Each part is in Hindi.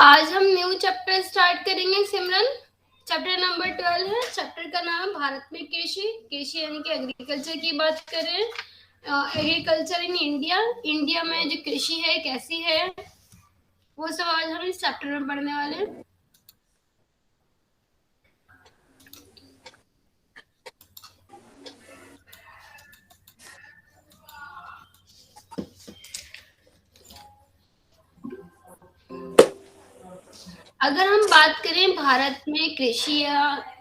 आज हम न्यू चैप्टर स्टार्ट करेंगे सिमरन। चैप्टर नंबर 12 है। चैप्टर का नाम है भारत में कृषि। कृषि यानी कि एग्रीकल्चर की बात करें। Agriculture in India. इंडिया में जो कृषि है कैसी है, वो सब आज हम इस चैप्टर में पढ़ने वाले हैं। अगर हम बात करें भारत में कृषि या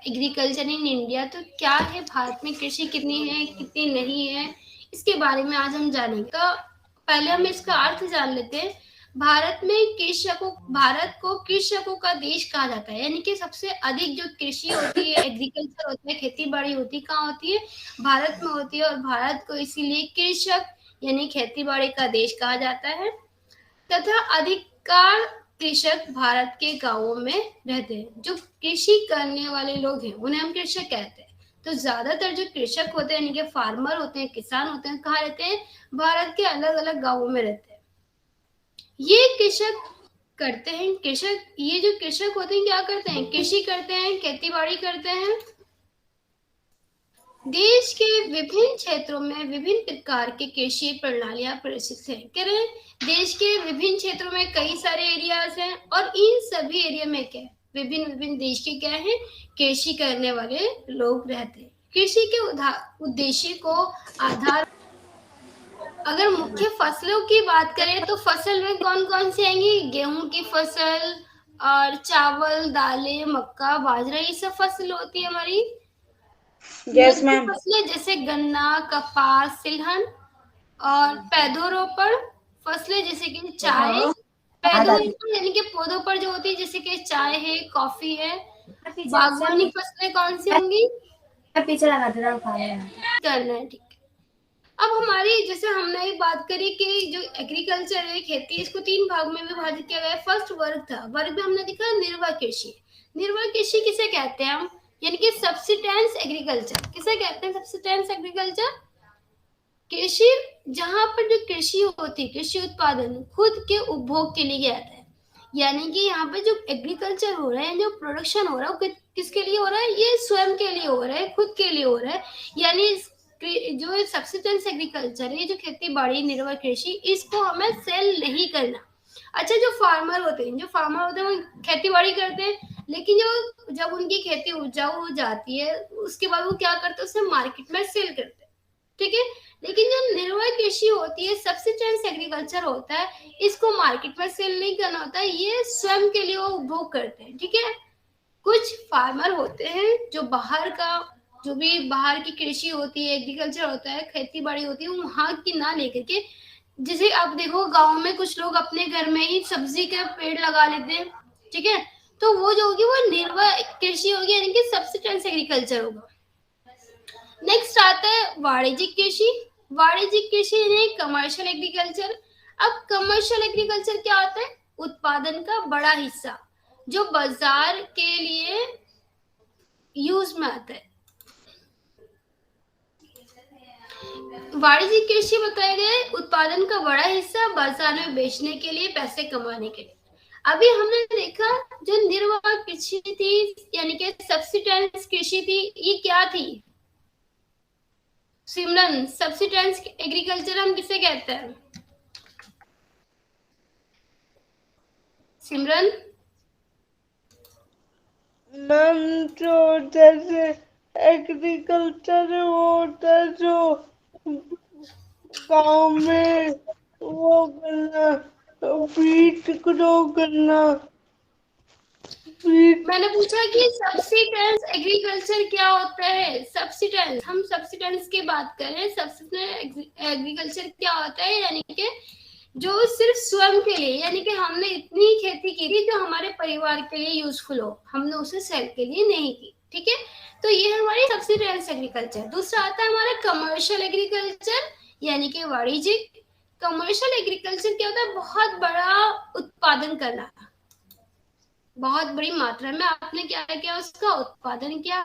एग्रीकल्चर इन इंडिया, तो क्या है, भारत में कृषि कितनी है कितनी नहीं है, इसके बारे में आज हम जानेंगे। तो पहले हम इसका अर्थ जान लेते हैं। भारत को कृषकों का देश कहा जाता है, यानी कि सबसे अधिक जो कृषि होती है, एग्रीकल्चर होता है, खेती बाड़ी होती है, कहाँ होती है? भारत में होती है। और भारत को इसीलिए कृषक यानी खेती बाड़ी का देश कहा जाता है। तथा अधिकार कृषक भारत के गांवों में रहते हैं। जो कृषि करने वाले लोग हैं उन्हें हम कृषक कहते हैं। तो ज्यादातर जो कृषक होते हैं यानी कि फार्मर होते हैं, किसान होते हैं, कहाँ रहते हैं? भारत के अलग अलग गांवों में रहते हैं। ये कृषक करते हैं, ये जो कृषक होते हैं क्या करते हैं? कृषि करते हैं, खेती बाड़ी करते हैं। देश के विभिन्न क्षेत्रों में विभिन्न प्रकार की कृषि प्रणालियां प्रचलित हैं। कह रहे हैं देश के विभिन्न क्षेत्रों में कई सारे एरियाज हैं, और इन सभी एरिया में क्या है? विभिन्न विभिन्न देश के क्या है? कृषि करने वाले लोग रहते हैं। कृषि के उद्देश्य को आधार, अगर मुख्य फसलों की बात करें तो फसल में कौन कौन सी आएंगी? गेहूं की फसल और चावल, दालें, मक्का, बाजरा, ये सब फसल होती है हमारी। यस नकदी मैम। फसलें जैसे गन्ना, कपास, तिलहन। और पौधोरोपण फसलें जैसे कि चाय। पौधोरोपण यानी कि पौधों पर जो होती है, जैसे कि चाय है, कॉफी है। बागवानी फसलें कौन सी होंगी? पीछे लगा दे करना है, ठीक है। अब हमारी, जैसे हमने एक बात करी कि जो एग्रीकल्चर है, खेती, इसको 3 भाग में विभाजित किया गया है। फर्स्ट वर्ग था, वर्ग में हमने देखा निर्वाह कृषि। निर्वाह कृषि किसे कहते हैं हम? यानी कि सब्सिस्टेंस एग्रीकल्चर। किसे कहते हैं सब्सिस्टेंस एग्रीकल्चर? कृषि, जहां पर जो कृषि होती है, कृषि उत्पादन खुद के उपभोग के लिए किया जाता है। यानी कि यहाँ पे जो एग्रीकल्चर हो रहा है, जो प्रोडक्शन हो रहा है, वो किसके लिए हो रहा है? ये स्वयं के लिए हो रहा है, खुद के लिए हो रहा है। यानी जो सब्सिस्टेंस एग्रीकल्चर है, जो खेती बाड़ी निर्वाह कृषि, इसको हमें सेल नहीं करना। अच्छा, जो फार्मर होते हैं वो खेती बाड़ी करते हैं, लेकिन जब उनकी खेती उपजाऊ हो जाती है, उसके बाद वो क्या करते हैं? उसे मार्केट में सेल करते हैं, ठीक है। लेकिन जो निर्वाह कृषि होती है, सब्सिस्टेंस एग्रीकल्चर होता है, इसको मार्केट में सेल नहीं करना होता है, ये स्वयं के लिए वो उपभोग करते हैं, ठीक है। कुछ फार्मर होते हैं जो जो भी बाहर की कृषि होती है, एग्रीकल्चर होता है, खेती बाड़ी होती है, वहां की ना लेकर के, जैसे आप देखो गांव में कुछ लोग अपने घर में ही सब्जी के पेड़ लगा लेते हैं, ठीक है। तो वो जो होगी वो निर्वाह कृषि होगी, यानी कि सब्सिस्टेंस एग्रीकल्चर होगा। नेक्स्ट आता है वाणिज्यिक कृषि। वाणिज्यिक कृषि यानी कमर्शियल एग्रीकल्चर। अब कमर्शियल एग्रीकल्चर क्या होता है? उत्पादन का बड़ा हिस्सा जो बाजार के लिए यूज में आता है। वाणिज्यिक कृषि बताया गया है उत्पादन का बड़ा हिस्सा बाजार में बेचने के लिए, पैसे कमाने के लिए। अभी हमने देखा जो निर्वाह कृषि थी, यानी कि सब्सिस्टेंस कृषि थी, ये क्या थी सिमरन? सब्सिस्टेंस एग्रीकल्चर हम किसे कहते हैं सिमरन? मैम, जो जैसे एग्रीकल्चर होता है, जो गांव में वो करना, व्हीट ग्रो करना। मैंने पूछा कि सब्सिस्टेंस एग्रीकल्चर क्या होता है? सब्सिस्टेंस, हम सब्सिस्टेंस की बात करें, सब्सिस्टेंस एग्रीकल्चर क्या होता है? यानी कि जो सिर्फ स्वयं के लिए, यानी कि हमने इतनी खेती की थी जो हमारे परिवार के लिए यूजफुल हो, हमने उसे सेल के लिए नहीं की, ठीक है। तो ये है हमारी सब्सिस्टेंस एग्रीकल्चर। दूसरा आता है हमारा कमर्शियल एग्रीकल्चर, यानी कि वाणिज्यिक। कमर्शियल एग्रीकल्चर क्या होता है? बहुत बड़ा उत्पादन करना, बहुत बड़ी मात्रा में आपने क्या किया, उसका उत्पादन किया।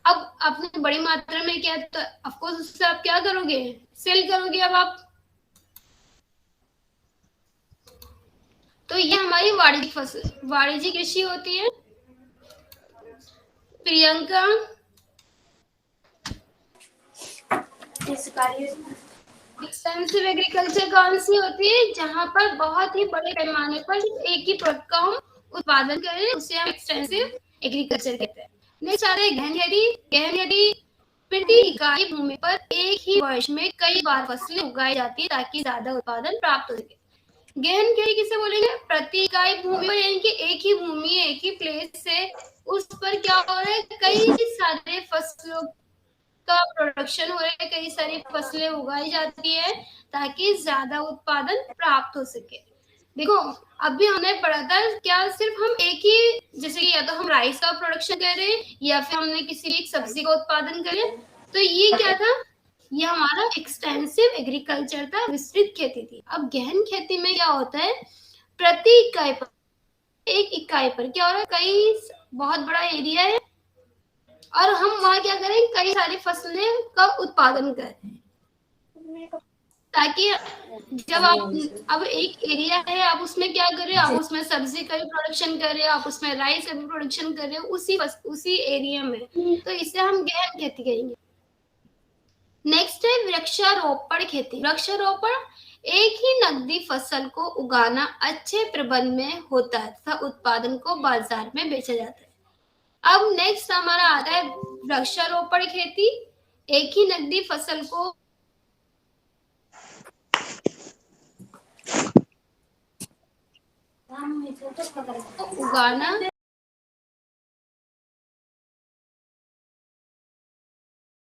अब आपने बड़ी मात्रा में किया तो ऑफकोर्स उससे आप क्या करोगे? सेल करोगे। अब आप तो ये हमारी वाणिज्यिक फसल, वाणिज्यिक कृषि होती है। प्रियंका, एक्सटेंसिव एग्रीकल्चर कौन सी होती है? जहां पर बहुत ही बड़े पैमाने पर एक ही प्रोडक्ट का हम उत्पादन करें, उसे हम एक्सटेंसिव एग्रीकल्चर कहते हैं। नेक्स्ट आ रहा है गहन खेती। गहन खेती प्रति इकाई भूमि पर एक ही वर्ष में कई बार फसलें उगाई जाती है ताकि ज्यादा उत्पादन प्राप्त हो सके। गहन खेती किसे बोलेंगे? प्रति इकाई भूमि पर, यानी कि एक ही भूमि, एक ही प्लेस से उस पर क्या हो रहा है, कई सारे फसलों का प्रोडक्शन हो रहा है, कई सारी फसलें उगाई जाती है ताकि ज्यादा उत्पादन प्राप्त हो सके। देखो अभी हमने पढ़ा था क्या सिर्फ हम एक ही, जैसे कि या तो हम राइस का प्रोडक्शन कर रहे हैं या फिर हमने किसी एक सब्जी का उत्पादन करें, तो ये क्या था, ये हमारा एक्सटेंसिव एग्रीकल्चर था, विस्तृत खेती थी। अब गहन खेती में क्या होता है, प्रति इकाई पर, एक इकाई पर क्या हो रहा है, कई बहुत बड़ा एरिया है और हम वहां क्या करें, कई सारी फसलें का उत्पादन करें, ताकि जब आप, अब एक एरिया है, आप उसमें क्या कर रहे हो, आप उसमें सब्जी का भी प्रोडक्शन कर रहे हो, आप उसमें राइस का भी प्रोडक्शन कर रहे हो, उसी एरिया में, तो इसे हम गहन खेती कहेंगे। नेक्स्ट है वृक्षारोपण खेती। वृक्षारोपण एक ही नकदी फसल को उगाना अच्छे प्रबंध में होता है तथा उत्पादन को बाजार में बेचा जाता है। अब नेक्स्ट हमारा आता है वृक्षारोपण खेती। एक ही नकदी फसल को उगाना